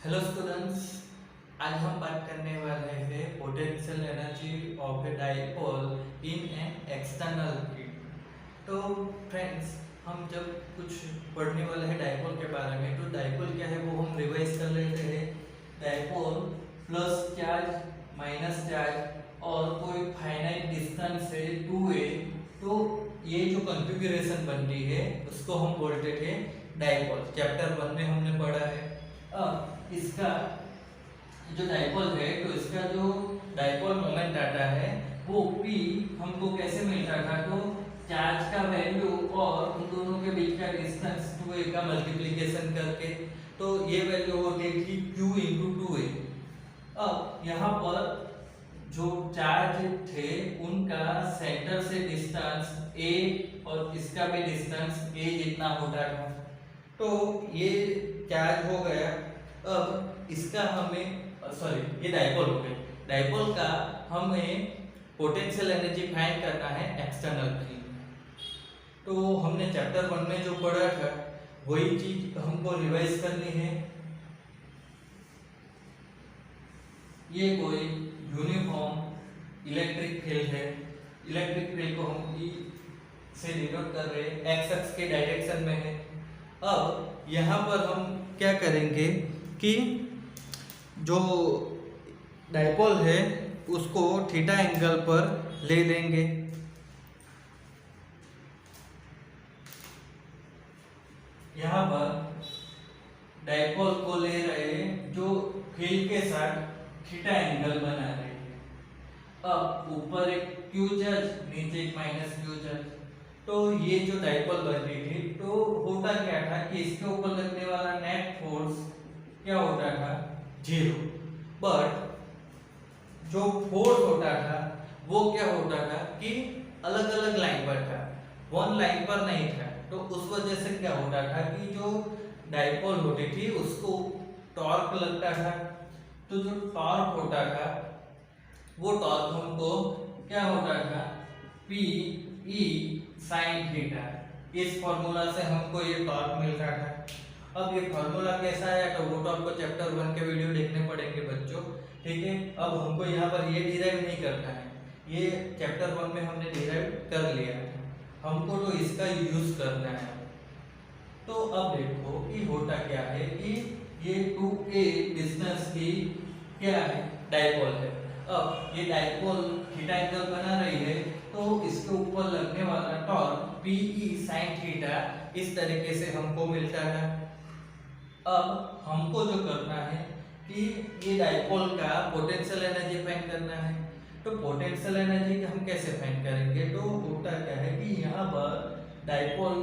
Hello students. आज हम बात करने वाले हैं potential energy of a dipole in an external field. तो फ्रेंड्स, हम जब कुछ पढ़ने वाले हैं डाइपोल के बारे में, तो डाइपोल क्या है वो हम रिवाइज कर लेते हैं। Dipole plus charge minus charge और कोई फाइनाइट डिस्टेंस है 2a, तो ये जो कॉन्फ़िगरेशन बन रही है उसको हम बोलते थे डाइपोल। चैप्टर 1 में हमने पढ़ा है। अब इसका जो डाइपोल है तो इसका जो डाइपोल मोमेंट आता है वो P हमको कैसे मिलता था, तो चार्ज का वैल्यू और उन दोनों के बीच का डिस्टेंस 2a का मल्टीप्लिकेशन करके, तो ये वैल्यू होती थी Q इंटू 2a। अब यहाँ पर जो चार्ज थे उनका सेंटर से डिस्टेंस a और इसका भी डिस्टेंस a जितना होता था, तो ये चार्ज हो गया। अब इसका हमें ये डाइपोल हो गया। डाइपोल का हमें पोटेंशियल एनर्जी फाइंड करना है एक्सटर्नल फील्ड। तो हमने चैप्टर 1 में जो पढ़ा था वही चीज हमको रिवाइज करनी है। ये कोई यूनिफॉर्म इलेक्ट्रिक फील्ड है। इलेक्ट्रिक फील्ड को हम E से डिनोट कर रहे हैं, एक्स एक्स के डायरेक्शन में है। अब यहाँ पर हम क्या करेंगे कि जो डाइपोल है उसको थीटा एंगल पर ले लेंगे। यहाँ पर डाइपोल को ले रहे हैं जो फील्ड के साथ थीटा एंगल बना रहे हैं। अब ऊपर एक क्यू चार्ज, नीचे एक माइनस क्यू चार्ज, तो ये जो डाइपोल बन रही थी तो होता क्या था कि इसके ऊपर लगने वाला नेट फोर्स क्या होता था, 0। बट जो फोर्स होता था वो क्या होता था कि अलग अलग लाइन पर था, वन लाइन पर नहीं था। तो उस वजह से क्या होता था कि जो डाइपोल होती थी उसको टॉर्क लगता था। तो जो टॉर्क होता था वो टॉर्क हमको क्या होता था, P E sin थीटा। इस फॉर्मूला से हमको ये टॉर्क मिलता था। अब ये फॉर्मूला कैसा है तो वो तो आपको चैप्टर 1 के वीडियो देखने पड़ेंगे बच्चों, ठीक है। अब हमको यहाँ पर ये डिराइव नहीं करना है, ये चैप्टर 1 में हमने डिराइव कर लिया है, हमको तो इसका यूज करना है। तो अब देखो कि होता क्या है कि ये 2a डिस्टेंस की क्या है, डाइपोल है। अब ये डाइपोल थीटा एंगल बना रही है तो इसके ऊपर लगने वाला टॉर्क Pe sin थीटा इस तरीके से हमको मिलता है। अब हमको जो करना है कि ये डाइपोल का पोटेंशियल एनर्जी फाइंड करना है। तो पोटेंशियल एनर्जी हम कैसे फाइंड करेंगे, तो होता क्या है कि यहाँ पर डाइपोल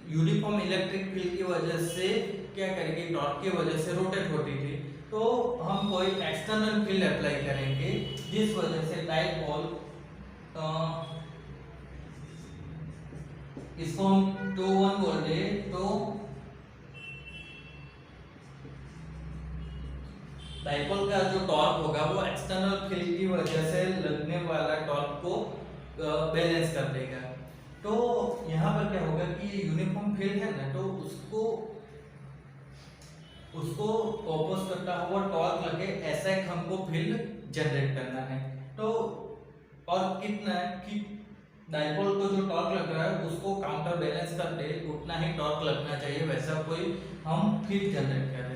यूनिफॉर्म इलेक्ट्रिक फील्ड की वजह से क्या करेगी, टॉर्क की वजह से रोटेट होती थी। तो हम कोई एक्सटर्नल फील्ड अप्लाई करेंगे जिस वजह से डाइपोल इसको हम 2 1 बोल दे, तो डाइपोल का जो टॉर्क होगा वो एक्सटर्नल फील्ड की वजह से लगने वाला टॉर्क को बैलेंस कर देगा। तो यहाँ पर क्या होगा कि ये यूनिफॉर्म फील्ड है ना, तो उसको ऑपोज करता हुआ टॉर्क लगे ऐसा एक हमको फील्ड जनरेट करना है। तो और कितना कि डाइपोल को जो टॉर्क लग रहा है उसको काउंटर बैलेंस कर दे, उतना ही टॉर्क लगना चाहिए, वैसा कोई हम फील्ड जनरेट करें।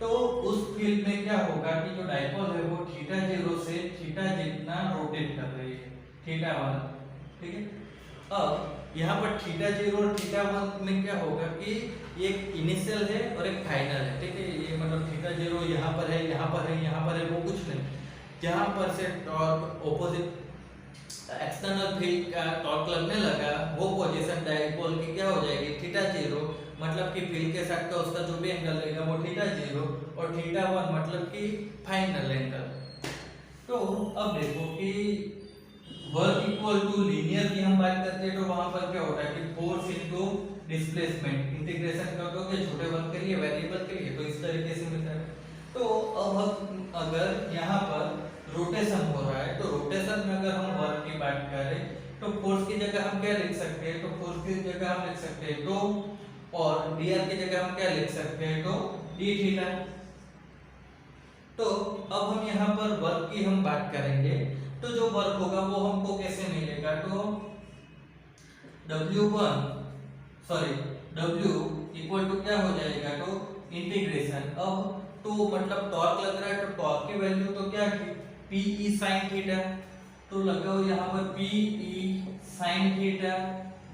तो उस फील्ड में क्या होगा कि जो डाइपोल है वो थीटा 0 से थीटा जितना रोटेट कर रही है, थीटा 1, ठीक है। अब यहाँ पर थीटा 0 और थीटा 1 में क्या होगा कि एक इनिशियल है और एक फाइनल है, ठीक है। ये मतलब थीटा 0 यहाँ पर है, यहाँ पर है, यहाँ पर है, वो कुछ नहीं। जहाँ पर से टॉर्क ऑपोजिट एक्सटर्नल फील्ड का टॉर्क लगने लगा वो पोजीशन डाइपोल की क्या हो जाएगी, थीटा 0, मतलब कि फील्ड के साथ का उसका जो भी एंगल रहेगा वो थीटा 0, और थीटा 1 मतलब कि फाइनल एंगल। तो अब देखो कि वर्क इक्वल टू लीनियर की हम बात करते हैं तो वहां पर क्या होता है कि फोर्स इनटू डिस्प्लेसमेंट, इंटीग्रेशन कर दोगे छोटे वर्क के लिए, वेरिएबल के लिए, तो इस तरीके से मिलता है। तो अब हम अगर यहाँ पर रोटेशन हो रहा है तो रोटेशन में अगर हम वर्क की बात करें तो फोर्स की जगह हम क्या लिख सकते हैं, तो फोर्स की जगह हम लिख सकते हैं तो, और dr की जगह हम क्या लिख सकते हैं, तो d थीटा। तो अब हम यहाँ पर वर्क की हम बात करेंगे। तो जो वर्क होगा वो हमको कैसे मिलेगा, तो W इक्वल टू क्या हो जाएगा, तो इंटीग्रेशन। अब तो मतलब टॉर्क लग रहा है, तो टॉर्क की वैल्यू तो क्या थी, पी ई साइन थीटा। तो लगाओ यहाँ पर P E sine theta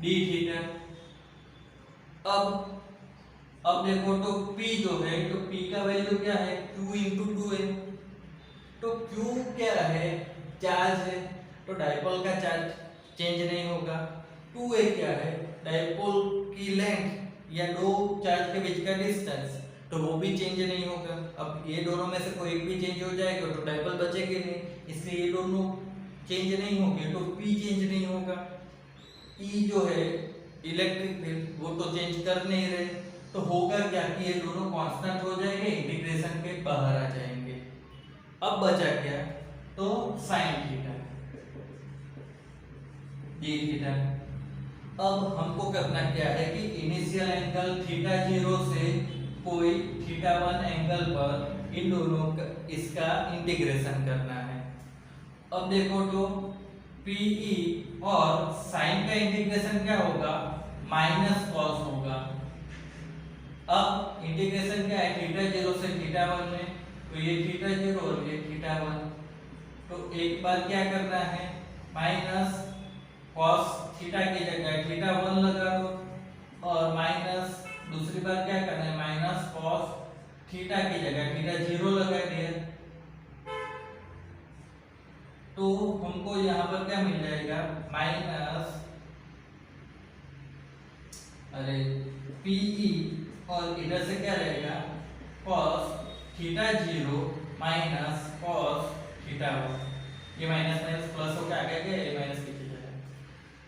D theta. अब देखो तो P जो है, तो P का वैल्यू क्या है, Q इंटू टू है। तो Q क्या है, चार्ज है, तो डायपोल का चार्ज चेंज नहीं होगा। 2a क्या है, डायपोल की लेंथ या दो चार्ज के बीच का डिस्टेंस, तो वो भी चेंज नहीं होगा। अब ये दोनों में से कोई एक भी चेंज हो जाएगा तो डायपोल बचेगी नहीं, इसलिए ये दोनों चेंज नहीं होंगे, तो P चेंज नहीं होगा। E जो है इलेक्ट्रिक फील्ड, वो तो चेंज कर नहीं रहे, तो होगा क्या कि ये दोनों कांस्टेंट हो जाएंगे, इंटीग्रेशन के बाहर आ जाएंगे। अब बचा क्या, तो साइन थीटा डी थीटा। अब हमको करना क्या है कि इनिशियल एंगल थीटा 0 से कोई थीटा 1 एंगल पर इन दोनों का इसका इंटीग्रेशन करना है। अब देखो तो PE और साइन का इंटीग्रेशन क्या होगा, माइनस कॉस होगा। अब इंटीग्रेशन क्या है, थीटा 0 से थीटा 1 में, तो ये थीटा 0 और ये थीटा 1। तो एक बार क्या करना है, माइनस कॉस थीटा की जगह थीटा 1 लगा दो, और माइनस दूसरी बार क्या करना है, माइनस कॉस थीटा की जगह थीटा 0 लगा दिया। तो हमको यहाँ पर क्या मिल जाएगा, माइनस PE और इधर से क्या रहेगा, cos theta 0 minus cos theta 1। ये माइनस माइनस प्लस होकर आगे गया, ये माइनस पीछे जाएगा।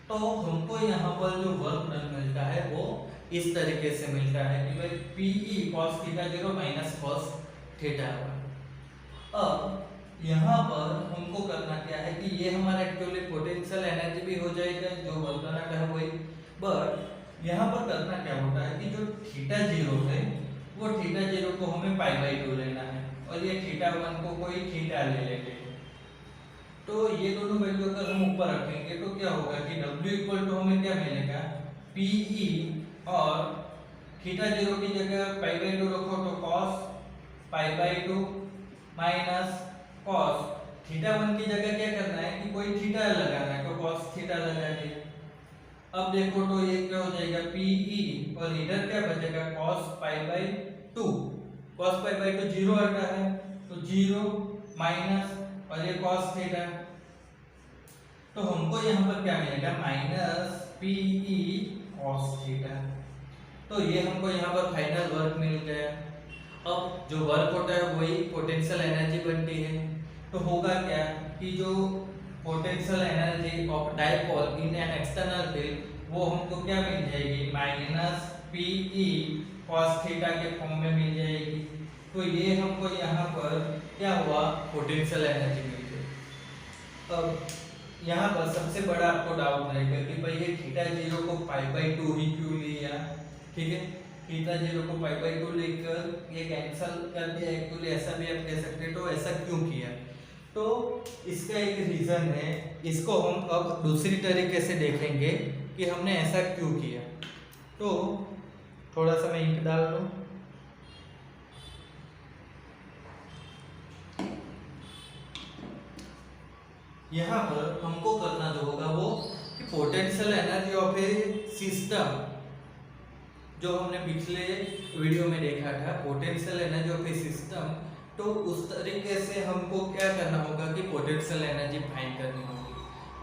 तो हमको यहाँ पर जो वर्क डन मिलता है वो इस तरीके से मिलता है कि भाई PE cos theta 0 minus cos theta 1। अब यहाँ पर हमको करना क्या है कि ये हमारा एक्चुअली पोटेंशियल एनर्जी भी हो जाएगा, जो वर्क डन है वही। बट यहाँ पर करना क्या होता है कि जो थीटा 0 है वो थीटा 0 को हमें π/2 लेना है, और ये थीटा 1 को कोई थीटा ले लेंगे। तो ये दोनों वैल्यू अगर हम ऊपर रखेंगे तो क्या होगा कि W इक्वल टू हमें क्या मिलेगा, PE और थीटा 0 की जगह π/2 रखो तो cos π/2 माइनस cos थीटा 1 की जगह क्या करना है कि कोई थीटा लगाना है, तो cos थीटा लगा दिया। अब देखो तो ये क्या हो जाएगा, PE और इधर क्या बचेगा, cos π/2। cos π/2 0 आता है, तो 0 माइनस और ये cos थीटा। तो हमको यहाँ पर क्या मिलेगा, माइनस PE cos थीटा। तो ये हमको यहाँ पर फाइनल वर्क मिल गया। अब जो वर्क होता है वही पोटेंशियल एनर्जी बनती है। तो होगा क्या कि जो potential energy of dipole in an external field वो हमको क्या मिल जाएगी, माइनस PE cos थीटा के फॉर्म में मिल जाएगी। तो ये हमको यहाँ पर क्या हुआ, पोटेंशियल एनर्जी मिल गई। अब यहाँ पर सबसे बड़ा आपको डाउट रहेगा कि भाई ये थीटा 0 को π/2 ही क्यों लिया, ठीक है। थीटा 0 को π/2 लेकर ये कैंसिल कर दिया, एक्चुअली ऐसा भी आप कह सकते हैं। तो ऐसा क्यों किया, तो इसका एक रीजन है, इसको हम अब दूसरी तरीके से देखेंगे कि हमने ऐसा क्यों किया। तो थोड़ा सा मैं इंक डाल लूं। यहाँ पर हमको करना जो होगा वो कि potential energy of A system, जो हमने पिछले वीडियो में देखा था, potential energy of A system, तो उस तरीके से हमको क्या करना होगा कि पोटेंशियल एनर्जी फाइंड करनी होगी।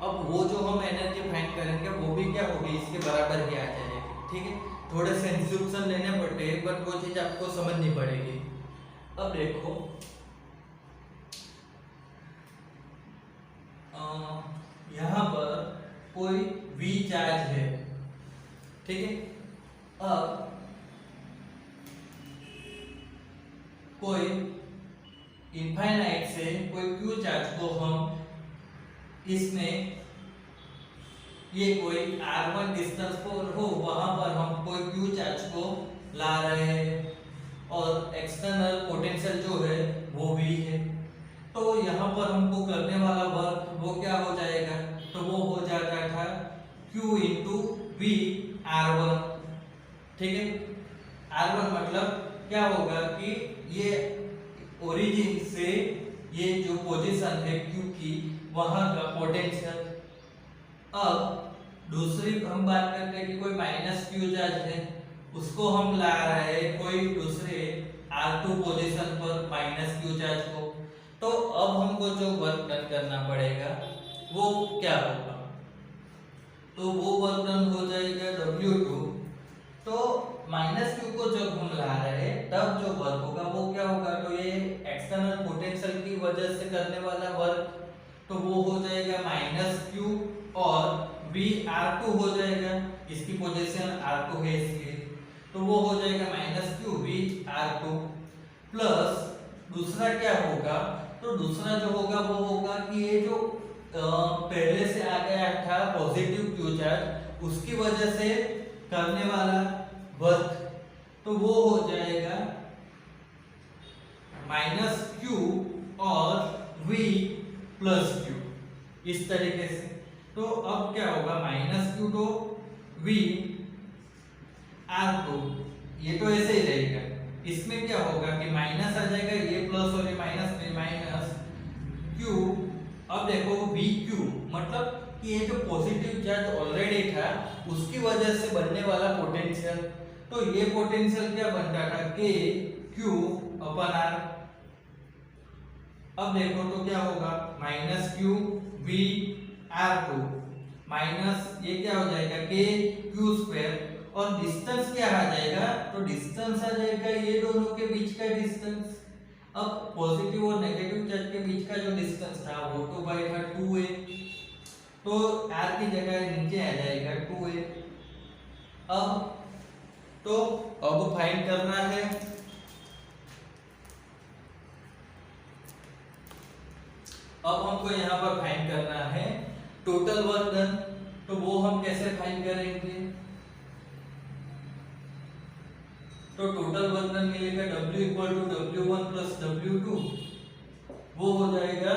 अब वो जो हम एनर्जी फाइंड करेंगे वो भी क्या होगी, इसके बराबर ही आ जाएगी, ठीक है। थोड़े से इंस्ट्रक्शन लेने पड़ते हैं, बट वो चीज आपको समझनी पड़ेगी। अब देखो यहाँ पर कोई V चार्ज है, ठीक है। अब कोई इनफाइनाइट से कोई Q चार्ज को हम इसमें, ये कोई R1 डिस्टेंस पर हो, वहां पर हम कोई Q चार्ज को ला रहे हैं, और एक्सटर्नल पोटेंशियल जो है वो भी तो यहाँ पर हमको करने वाला वर्क वो क्या हो जाएगा, तो वो हो जाता था Q इंटू वी R1। ठीक है, R1 मतलब क्या होगा कि ये ओरिजिन से ये जो पोजीशन है Q की वहां का पोटेंशियल। अब दूसरी हम बात करते हैं कि कोई माइनस Q चार्ज है, उसको हम ला रहे हैं कोई दूसरे R2 पोजीशन पर माइनस Q चार्ज को। तो अब हमको जो वर्क डन करना पड़ेगा वो क्या होगा, तो वो वर्क डन हो जाएगा W2। तो माइनस Q को जब हम ला रहे हैं तब जो वर्क होगा वो क्या होगा, तो ये एक्सटर्नल पोटेंशियल की वजह से करने वाला वर्क, तो वो हो जाएगा माइनस Q और V R2 हो जाएगा, इसकी पोजीशन R2 है इसलिए, तो वो हो जाएगा minus Q V R2 plus दूसरा क्या होगा, तो दूसरा जो होगा वो होगा कि ये जो पहले से आ गया था पॉजिटिव Q चार्ज उसकी वजह से करने वाला वर्क, तो वो हो जाएगा माइनस Q और V प्लस Q, इस तरीके से। तो अब क्या होगा, माइनस Q तो V R2, ये तो ऐसे ही रहेगा, इसमें क्या होगा कि माइनस आ जाएगा, ये प्लस और ये माइनस में माइनस Q। अब देखो VQ मतलब कि ये जो पॉजिटिव चार्ज ऑलरेडी था उसकी वजह से बनने वाला पोटेंशियल, तो ये पोटेंशियल क्या बनता था K Q अपन R। अब देखो तो क्या होगा, minus Q V R2 minus ये क्या हो जाएगा K Q स्क्वायर, और डिस्टेंस क्या आ जाएगा, तो डिस्टेंस आ जाएगा ये दोनों के बीच का डिस्टेंस। अब पॉजिटिव और नेगेटिव चार्ज के बीच का जो डिस्टेंस था वो तो भाई था 2a, तो r की जगह नीचे आ जाएगा 2a। अब फाइंड करना है, अब हमको यहाँ पर फाइंड करना है टोटल वर्क डन। तो वो हम कैसे फाइंड करेंगे, तो टोटल वर्क डन मिलेगा W equal to W1 plus W2, वो हो जाएगा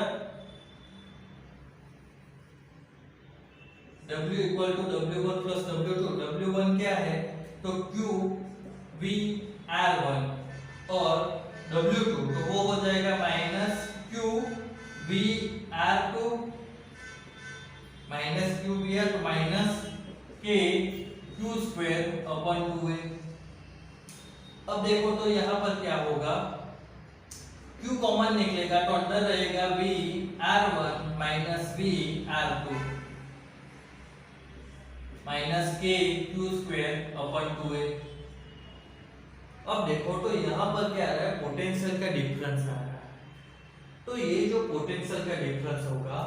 W equal to W1 plus W2। W1 क्या है, तो Q V R1 और W2 तो वो हो जाएगा minus Q V R2 minus Q V R तो minus K Q square upon 2a। अब देखो तो यहाँ पर क्या होगा, Q कॉमन निकलेगा तो अंदर रहेगा V R1 minus V R2 minus K Q square upon 2a। अब देखो तो यहाँ पर क्या आ रहा है, पोटेंशियल का डिफरेंस आ रहा है। तो ये जो पोटेंशियल का डिफरेंस होगा,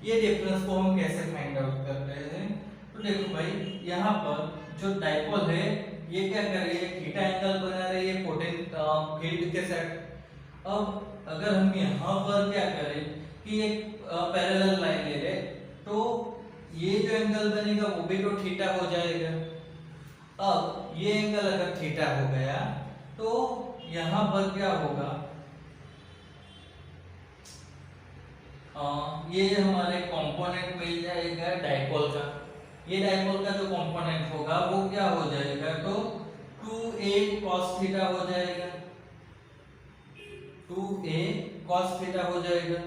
ये डिफरेंस को हम कैसे फाइंड आउट कर रहे हैं, तो देखो भाई यहाँ पर जो डाइपोल है ये क्या कर रही है, थीटा एंगल बना रही है फील्ड के साथ। अब अगर हम यहाँ पर क्या करें कि एक पैरेलल लाइन ले ले, तो ये जो एंगल बनेगा वो भी तो थीटा हो जाएगा। अब ये एंगल अगर थीटा हो गया तो यहाँ पर क्या होगा, ये हमारे कंपोनेंट मिल जाएगा डाइपोल का। ये डाइपोल का जो कंपोनेंट होगा वो क्या हो जाएगा, तो 2a cos थीटा हो जाएगा, 2a cos थीटा हो जाएगा।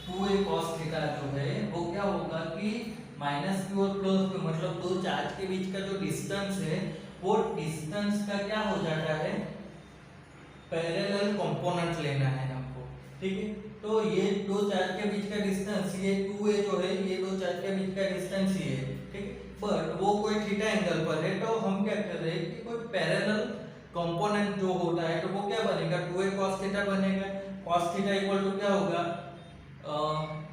2a cos थीटा जो है वो क्या होगा कि माइनस Q और प्लस Q मतलब दो चार्ज के बीच का जो डिस्टेंस है वो डिस्टेंस का क्या हो जाता है, पैरेलल कंपोनेंट लेना है हमको, ठीक है। तो ये दो चार्ज के बीच का डिस्टेंस ये 2a जो है, ये दो चार्ज के बीच का डिस्टेंस ये है, ठीक है। बट वो कोई थीटा एंगल पर है, तो हम क्या कर रहे हैं कि कोई पैरेलल कंपोनेंट जो होता है तो वो क्या बनेगा, 2a cos थीटा बनेगा। cos थीटा इक्वल टू क्या होगा,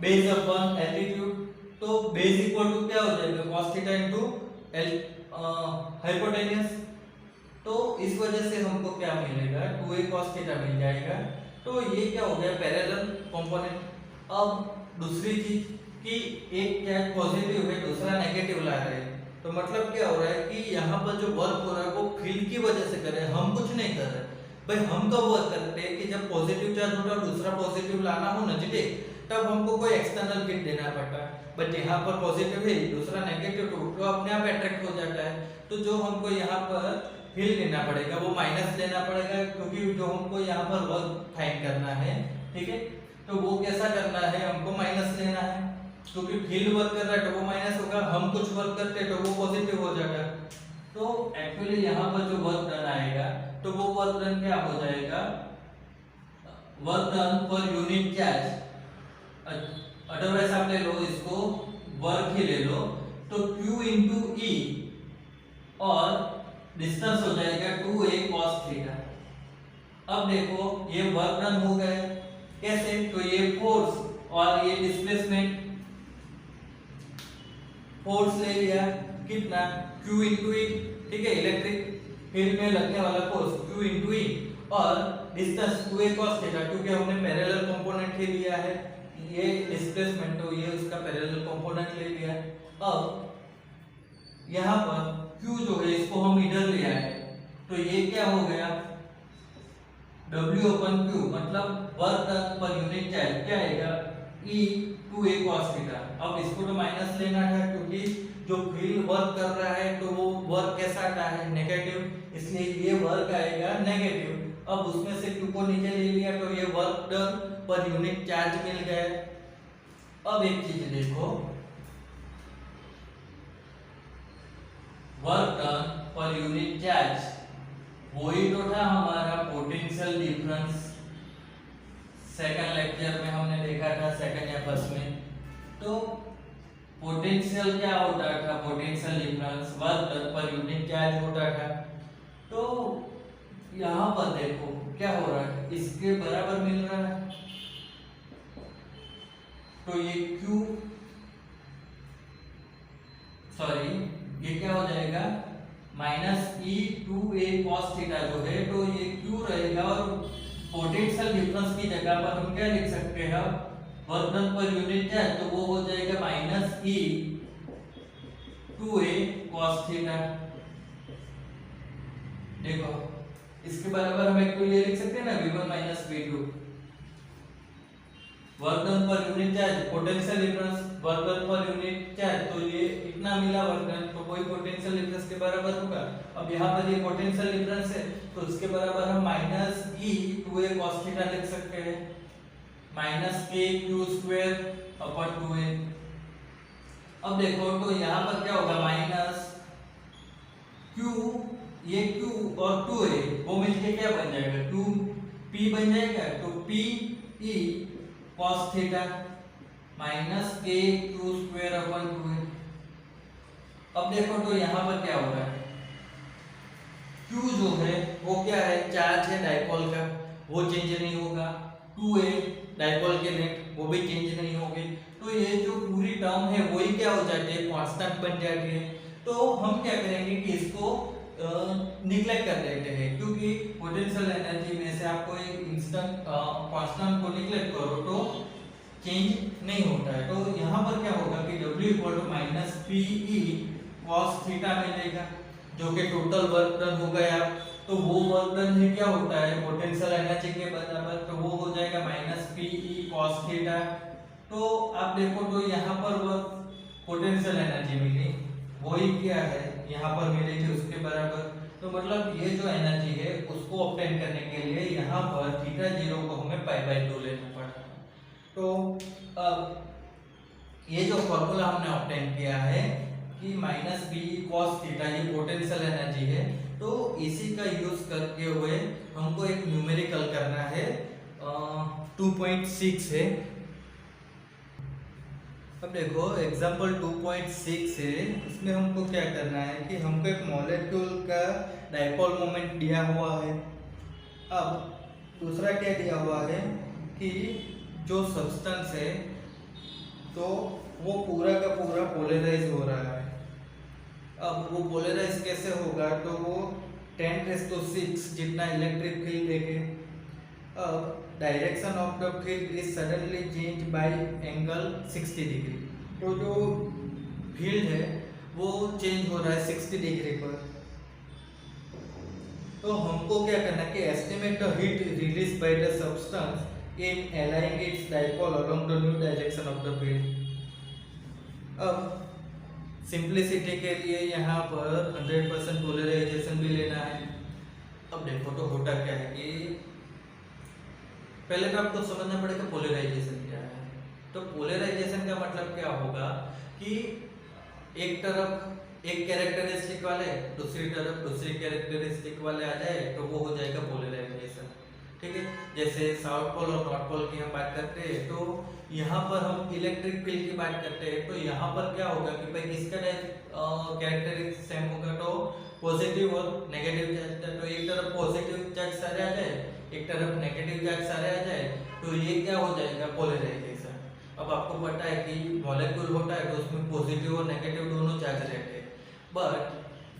बेस अपॉन एल्टीट्यूड, तो बेस इक्वल टू क्या हो जाएगा, cos थीटा इनटू हाइपोटेन्यूस। तो इस वजह से हमको क्या मिलेगा, 2a cos थीटा मिल जाएगा। तो ये क्या हो गया, पैरेलल कंपोनेंट। अब दूसरी चीज कि एक क्या पॉजिटिव है दूसरा नेगेटिव ला रहे हैं, तो मतलब क्या हो रहा है कि यहाँ पर जो वर्क हो रहा है वो फील्ड की वजह से कर रहे हैं, हम कुछ नहीं कर रहे। भाई हम कब वर्क करते हैं कि जब पॉजिटिव चार्ज होता है और दूसरा पॉजिटिव लाना हो नजदीक, तब हमको कोई एक्सटर्नल फील्ड देना पड़ता है। बट यहाँ पर पॉजिटिव है, दूसरा नेगेटिव, तो अपने आप अट्रैक्ट हो जाता है। तो जो हमको यहाँ पर फील्ड लेना पड़ेगा वो माइनस लेना पड़ेगा, क्योंकि जो हमको यहाँ पर वर्क फाइंड करना है, ठीक है, तो वो कैसा करना है, हमको माइनस लेना है, क्योंकि फील्ड वर्क कर रहा है तो वो माइनस होगा, हम कुछ वर्क करते हैं तो वो पॉजिटिव हो जाएगा। तो एक्चुअली यहाँ पर जो वर्क डन आएगा, तो वो वर्क डन क्या हो जाएगा, work done per unit charge, otherwise आप ले लो इसको, वर्क ही ले लो, तो Q इंटू ई और डिस्टेंस हो जाएगा 2a cos थीटा। अब देखो ये वर्क डन हो गए कैसे, तो ये फोर्स और ये डिस्प्लेसमेंट, फोर्स ले लिया कितना, Q इंटू ई, ठीक है, इलेक्ट्रिक फील्ड में लगने वाला फोर्स Q इंटू ई, और डिस्टेंस 2a cos थीटा, क्योंकि हमने पैरेलल कंपोनेंट ही लिया है, ये डिस्प्लेसमेंट, तो ये उसका पैरेलल कंपोनेंट ले लिया। अब यहाँ पर Q जो है इसको हम इधर ले आए, तो ये क्या हो गया, W अपन Q, मतलब work done per unit charge क्या आएगा, E 2a cos थीटा। अब इसको तो माइनस लेना था, क्योंकि जो फील्ड वर्क कर रहा है तो वो वर्क कैसा आता है, नेगेटिव, इसलिए ये वर्क आएगा नेगेटिव। अब उसमें से Q को नीचे ले लिया तो ये work done per unit charge मिल गए। अब एक चीज देखो, work done per unit charge वही तो था हमारा पोटेंशियल डिफरेंस, सेकंड लेक्चर में हमने देखा था, सेकंड या फर्स्ट में। तो पोटेंशियल क्या होता था, potential difference work done per unit charge होता था। तो यहाँ पर देखो क्या हो रहा है, इसके बराबर मिल रहा है, तो ये Q, सॉरी ये क्या हो जाएगा, minus E 2a cos theta जो है, तो ये Q रहेगा, और पोटेंशियल डिफरेंस की जगह पर हम क्या लिख सकते हैं, work done per unit charge, तो वो हो जाएगा minus E 2a cos theta. देखो इसके बराबर हम एक ये लिख सकते हैं ना, V1 minus V2, work done per unit charge, potential difference work done per unit charge, तो ये इतना मिला वर्क डन, तो कोई पोटेंशियल डिफरेंस के बराबर होगा। अब यहाँ पर ये पोटेंशियल डिफरेंस है, तो उसके बराबर हम minus E 2a cos theta लिख सकते हैं, minus k q square upon 2a। अब देखो तो यहाँ पर क्या होगा, माइनस q, ये q और 2a वो मिलके क्या बन जाएगा, 2p बन जाएगा, तो p e cos theta minus k q square upon 2a। अब देखो तो यहाँ पर क्या हो रहा है, q जो है वो क्या है, चार्ज है डाइपोल का, वो चेंज नहीं होगा, 2a डाइपोल के नेट वो भी चेंज नहीं होगी, तो ये जो पूरी टर्म है वही क्या हो जाती है, कांस्टेंट बन जाती है। तो हम क्या करेंगे कि इसको निग्लेक्ट कर देते हैं, क्योंकि पोटेंशियल एनर्जी में से आपको एक इंस्टेंट कांस्टेंट को निग्लेक्ट करो तो चेंज नहीं होता है। तो यहाँ पर क्या होगा कि W equal to minus P E cos theta मिलेगा, जो कि टोटल वर्क डन हो गया। तो वो वर्क डन है क्या होता है, पोटेंशियल एनर्जी के बराबर, तो वो हो जाएगा minus P E cos theta. तो आप देखो तो यहाँ पर वर्क पोटेंशियल एनर्जी मिली, वही क्या है यहाँ पर मिली थी उसके बराबर। तो मतलब ये जो एनर्जी है उसको ऑब्टेन करने के लिए यहाँ पर थीटा जीरो को हमें π/2 लेना पड़ा। तो अब ये जो फॉर्मूला हमने ऑब्टेन किया है कि माइनस बी कॉस थीटा ये पोटेंशियल एनर्जी है, तो इसी का यूज करके हुए हमको एक न्यूमेरिकल करना है 2.6 है। अब देखो एग्जांपल 2.6 है, इसमें हमको क्या करना है कि हमको एक मॉलिक्यूल का डाइपोल मोमेंट दिया हुआ है। अब दूसरा क्या दिया हुआ है कि जो सब्सटेंस है तो वो पूरा का पूरा पोलराइज हो रहा है। अब वो पोलराइज कैसे होगा, तो वो 10⁶ जितना इलेक्ट्रिक फील्ड देखे। अब direction of the field is suddenly change bye angle 60 degree. तो जो फील्ड है वो चेंज हो रहा है 60 डिग्री पर। तो हमको क्या करना है कि estimate the heat release by the substance in aligning its dipole along the new direction of the field. अब सिंप्लिसिटी के लिए यहाँ पर 100% पोलराइजेशन भी लेना है। अब देखो तो होता क्या है कि पहले तो आपको समझना पड़ेगा पोलराइजेशन क्या है। तो पोलराइजेशन का मतलब क्या होगा कि एक तरफ एक कैरेक्टरिस्टिक वाले दूसरी तरफ दूसरी कैरेक्टरिस्टिक वाले आ जाए तो वो हो जाएगा पोलराइजेशन। ठीक है, जैसे साउथ पोल और नॉर्थ पोल की हम बात करते हैं तो यहाँ पर हम इलेक्ट्रिक फील्ड की बात करते हैं, तो यहाँ पर क्या होगा कि भाई किसका कैरेक्टरिस्टिक सेम होगा, तो पॉजिटिव और नेगेटिव चार्ज। तो एक तरफ पॉजिटिव चार्ज सारे आ जाए, एक तरफ नेगेटिव चार्ज सारे आ जाए, तो ये क्या हो जाएगा पोलराइजेशन। अब आपको पता है कि मॉलिक्यूल होता है तो उसमें पॉजिटिव और नेगेटिव दोनों चार्ज रहते हैं, बट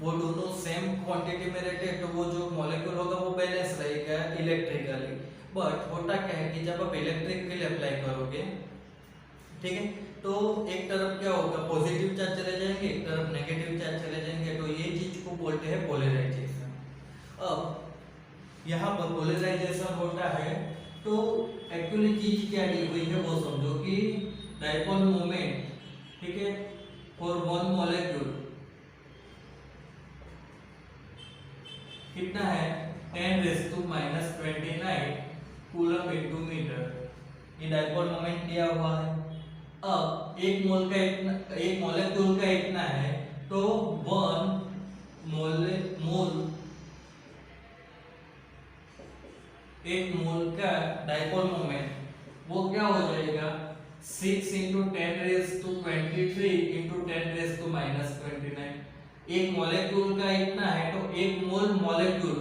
वो दोनों सेम क्वांटिटी में रहते हैं तो वो जो मॉलिक्यूल होगा वो बैलेंस रहेगा इलेक्ट्रिकली। बट होता क्या है कि जब आप इलेक्ट्रिक फील्ड अप्लाई करोगे, ठीक है, तो एक तरफ क्या होगा पॉजिटिव चार्ज चले जाएंगे, एक तरफ नेगेटिव चार्ज चले जाएंगे, तो ये चीज को बोलते हैं पोलराइजेशन। अब यहाँ पर पोलराइजेशन होता है तो एक्चुअली चीज क्या दी हुई है वो समझो कि डाइपोल मोमेंट, ठीक है, फॉर वन मॉलिक्यूल कितना है 10⁻⁻29 कूलम इनटू मीटर, ये डाइपोल मोमेंट दिया हुआ है। अब एक मोल का इतना, एक मॉलिक्यूल का इतना है तो 1 मोल एक मोल का डाइपोल मोमेंट वो क्या हो जाएगा 6 × 10⁻23 × 10⁻⁻29। एक मॉलिक्यूल का इतना है तो एक मोल मॉलिक्यूल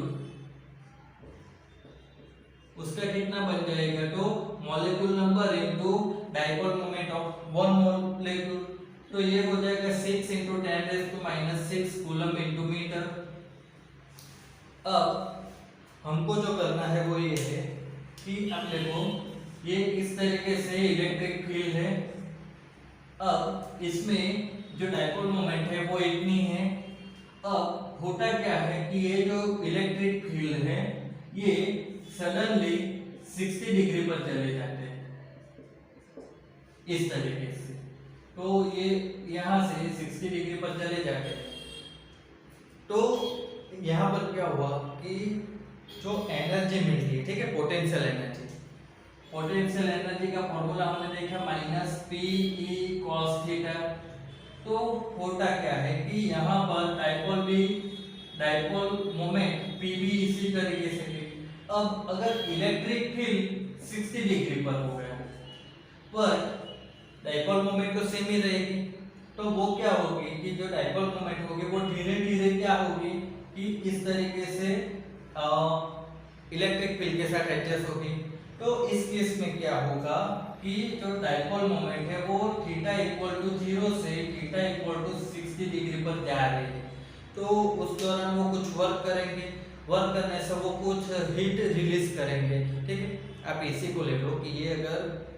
उसका कितना बन जाएगा, तो molecule number into dipole moment of one molecule, तो ये हो जाएगा 6 × 10⁻⁻6 कूलम इनटू मीटर। अब हमको जो करना है वो ये है कि अब देखो ये इस तरीके से इलेक्ट्रिक फील्ड है। अब इसमें जो डाइपोल मोमेंट है वो इतनी है। अब होता क्या है कि ये जो इलेक्ट्रिक फील्ड है ये सडनली 60 डिग्री पर चले जाते हैं इस तरीके से, तो ये यहाँ से 60 डिग्री पर चले जाते हैं। तो यहाँ पर क्या हुआ कि जो एनर्जी मिलती है, ठीक है, पोटेंशियल एनर्जी, पोटेंशियल एनर्जी का फॉर्मूला हमने देखा -PE cos थीटा। तो होता क्या है कि यहाँ पर डाइपोल मोमेंट PB इसी तरीके से थी। अब अगर इलेक्ट्रिक फील्ड 60 डिग्री पर हो गया पर डाइपोल मोमेंट तो सेम ही रहेगी, तो वो क्या होगी कि जो डाइपोल मोमेंट होगी वो धीरे धीरे क्या होगी कि इस तरीके से इलेक्ट्रिक फील्ड के साथ एडजस्ट होगी। तो इस केस में क्या होगा कि जो डाइपोल मोमेंट है वो थीटा = 0 से थीटा = 60 डिग्री पर जा रही है, तो उस दौरान वो कुछ वर्क करेंगे, वर्क करने से वो कुछ हीट रिलीज करेंगे। ठीक है, आप इसी को ले लो कि ये अगर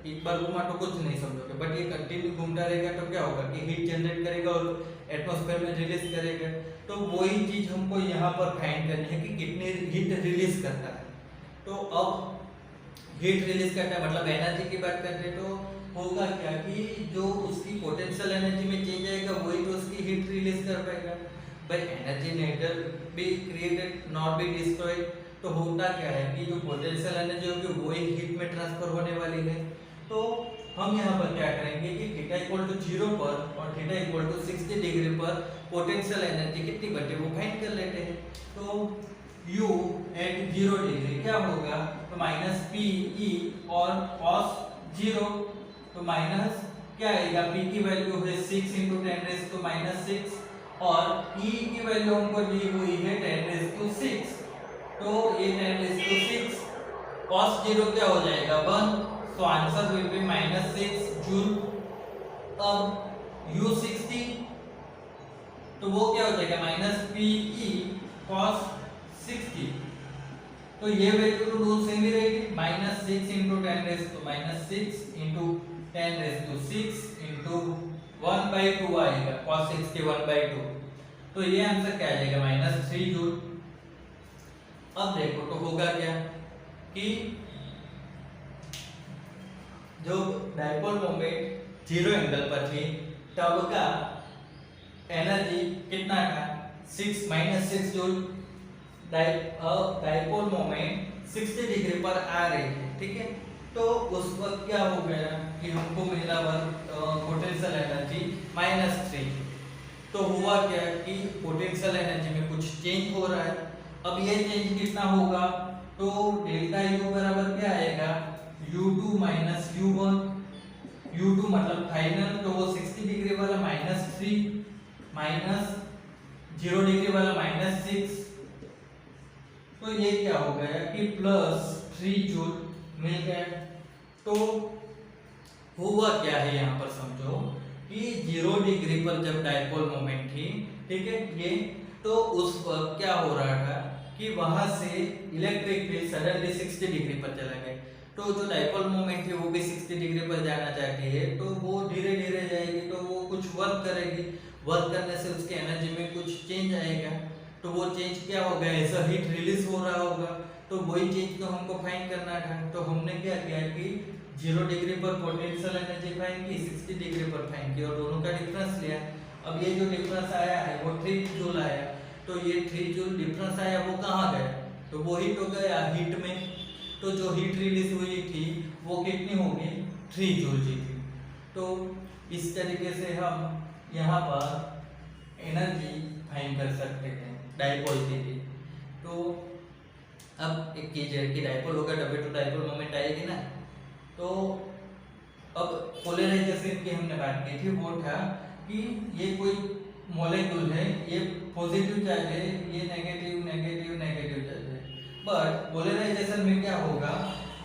एक बार घुमा तो कुछ नहीं समझोगे, बट ये कंटिन्यू घूमता रहेगा तो क्या होगा कि हीट जनरेट करेगा और एटमॉस्फेयर में रिलीज करेगा। तो वही चीज हमको यहाँ पर फाइंड करनी है कि कितनी हीट रिलीज करता है। तो अब हीट रिलीज करता है मतलब एनर्जी की बात करते हैं, तो होगा क्या कि जो उसकी पोटेंशियल एनर्जी में चेंज आएगा वही तो उसकी हीट रिलीज कर पाएगा। भाई energy nether be created not be destroyed, तो होता क्या है कि जो पोटेंशियल एनर्जी होगी वही हीट में ट्रांसफर होने वाली है। तो हम यहाँ पर क्या करेंगे कि थीटा = 0 पर और थीटा = 60 डिग्री पर पोटेंशियल एनर्जी कितनी बनती है वो फाइंड कर लेते हैं। तो U एट 0 डिग्री क्या होगा, तो -PE और cos 0, तो माइनस क्या आएगा, P की वैल्यू है 6 × 10⁻⁻6 और E की वैल्यू हमको दी हुई है 10⁻⁶, तो ये 10⁻⁶, cos 0 क्या हो जाएगा 1, तो आंसर विल बी -6 जूल। अब U 60 तो वो क्या हो जाएगा -PE cos 60, तो ये वैल्यू तो रूल सेम ही रहेगी, -6 × 10⁻⁶ × 10⁻⁶ × 1/2 आएगा, cos 6 के 1/2, तो ये आंसर क्या आ जाएगा -3 जूल। अब देखो तो होगा क्या कि जो डायपोल मोमेंट जीरो एंगल पर थी तब का एनर्जी कितना था 6 minus 6 joule. Dipole moment 60 degree पर आ रही है, ठीक है। तो उस वक्त क्या हो गया कि हमको मिला पोटेंशियल एनर्जी -3। तो हुआ क्या कि पोटेंशियल एनर्जी में कुछ चेंज हो रहा है। अब ये चेंज कितना होगा, तो डेल्टा यू बराबर क्या आएगा u2 माइनस u1। u2 मतलब फाइनल, तो वो 60 डिग्री वाला -3 माइनस 0 डिग्री वाला -6। तो ये क्या हो गया कि +3 जूल मिल गया। तो हुआ क्या है यहाँ पर समझो कि 0 डिग्री पर जब डायपोल मोमेंट थी, ठीक है ये, तो उस वक्त क्या हो रहा था कि वहां से इलेक्ट्रिक फील्ड सडनली 60 डिग्री पर चला गया। तो जो डायपोल मोमेंट है वो भी 60 डिग्री पर जाना चाहती है, तो वो धीरे धीरे जाएगी, तो वो कुछ वर्क करेगी। वर्क करने से उसके एनर्जी में कुछ चेंज आएगा। तो वो चेंज क्या होगा, ऐसा हीट रिलीज हो रहा होगा, तो वही चेंज तो हमको फाइंड करना था। तो हमने क्या किया कि 0 डिग्री पर पोटेंशियल एनर्जी फाइंड की, 60 डिग्री पर फाइंड की और दोनों का डिफरेंस लिया। अब ये जो डिफरेंस आया है वो 3 जूल आया। तो ये 3 जूल डिफरेंस आया, वो कहाँ गया, तो वो ही तो गया हीट में। तो जो हीट रिलीज हुई थी वो कितनी होगी, 3 जूल जी थी। तो इस तरीके से हम यहाँ पर एनर्जी फाइंड कर सकते हैं डायपोल के लिए। तो अब एक कीजिए कि डायपोल होगा तभी तो डायपोल मोमेंट आएगी ना। तो अब पोलराइजेशन की हमने बात की थी, वो था कि ये कोई मॉलिक्यूल है, ये पॉजिटिव चार्ज है, ये नेगेटिव नेगेटिव नेगेटिव चार्ज है। बट पोलराइजेशन में क्या होगा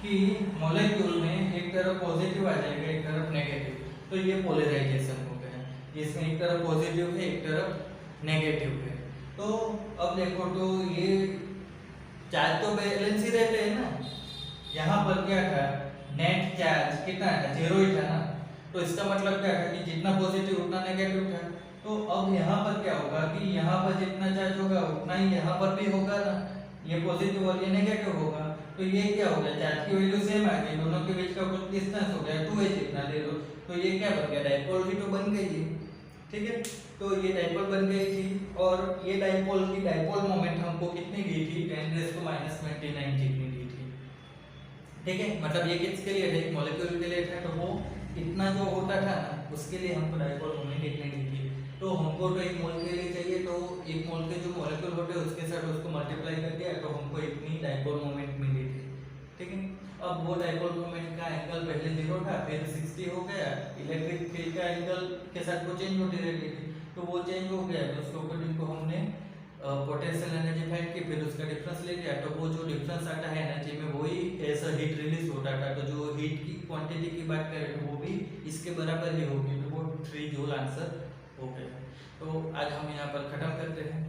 कि मॉलिक्यूल में एक तरफ पॉजिटिव आ जाएगा, एक तरफ नेगेटिव। तो ये पोलराइजेशन हो गया, इसमें एक तरफ पॉजिटिव है, एक तरफ नेगेटिव है। तो अब देखो तो ये चार्ज तो बैलेंस ही रहते हैं ना। यहाँ पर क्या था, नेट चार्ज कितना था, 0 ही था ना। तो इसका मतलब क्या था कि जितना पॉजिटिव उतना नेगेटिव था। तो अब यहाँ पर क्या होगा कि यहाँ पर जितना चार्ज होगा उतना ही यहाँ पर भी होगा ना, ये पॉजिटिव और ये नेगेटिव होगा। तो ये क्या हो गया, चार्ज की वैल्यू सेम आ गई, दोनों के बीच का कुछ डिस्टेंस हो गया 2h जितना ले लो। तो ये क्या बन गया, डायपोल ही तो बन गई है, ठीक है। तो ये डायपोल बन गई थी और ये डायपोल की डायपोल मोमेंट हमको कितनी दी थी, 10⁻⁻⁹ जितनी दी थी, ठीक है। मतलब ये किसके लिए थे, मॉलिक्यूल के लिए था। तो वो इतना जो होता था ना, उसके लिए हमको डायपोल मोमेंट इतनी दी थी। तो हमको तो एक मोल के लिए चाहिए, तो एक मोल के जो मॉलिक्यूल होते हैं उसके साथ उसको मल्टीप्लाई कर दिया, तो हमको इतनी डायपोल मोमेंट मिली थी, ठीक है। अब वो डायपोल मोमेंट का एंगल पहले 0 था, फिर 60 हो गया। इलेक्ट्रिक फील्ड का एंगल के साथ वो चेंज होती रहती थी, तो वो चेंज हो गया। तो उसके अकॉर्डिंग को हमने पोटेंशियल एनर्जी फाइंड की, फिर उसका डिफरेंस ले लिया। तो वो जो डिफरेंस आता है एनर्जी में, वही ऐसा हीट रिलीज होता था। तो जो हीट की क्वांटिटी की बात करें तो वो भी इसके बराबर ही होगी। तो वो 3 जूल आंसर हो गया। तो आज हम यहाँ पर खत्म करते हैं।